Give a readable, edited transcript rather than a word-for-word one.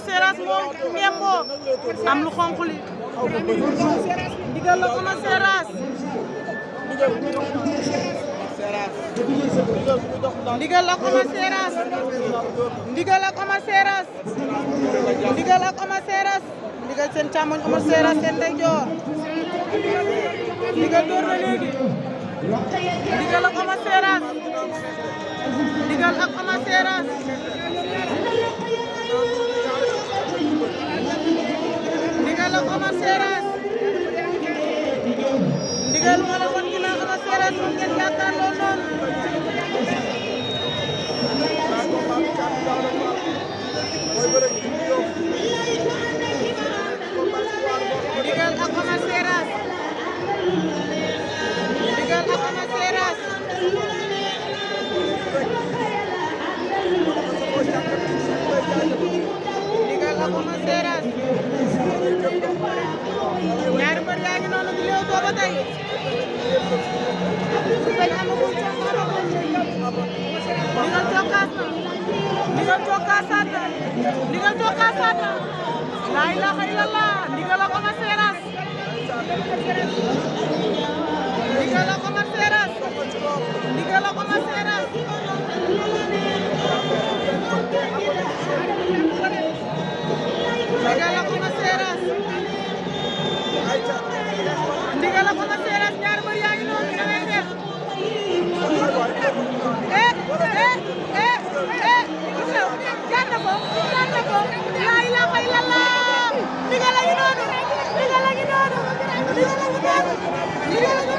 Seras moo ngembo am lu xonq li ndigal la Ama Seras ndigal la Ama Seras ndigal la Ama Seras ndigal la Ama Seras ndigal seen càmmoñ Ama Seras seen ndeyjoor ndigal door na léegi ndigal ak Ama Seras ndigal ak Ama Seras ndigal ak Ama Seras ndigal moo la woon ginnaaw Ama Seras moom ngeen jàkkaarloo noonu ndigal ak Ama Seras ndigal ak Ama Seras ndigal ak Ama Seras ñaari mbër yaa ngi noonu di leew too ba tey su bañ amagul ndigal cokkaas na ndigal cokkaasaat na ndigal cokkaasaat na laa ilaaha illallah ndigal ak Ama Seras ndigal ak Ama Seras ndigal ak Ama Seras ndigal ak Ama Seras ndigal ak Ama Seras ñaar mbër yaa ngi noonu da ngay xeex jaan na ko laa ilaaha illallah ndigal a ngi noonu ndigal a ngi noonu ndigal a ngi noonu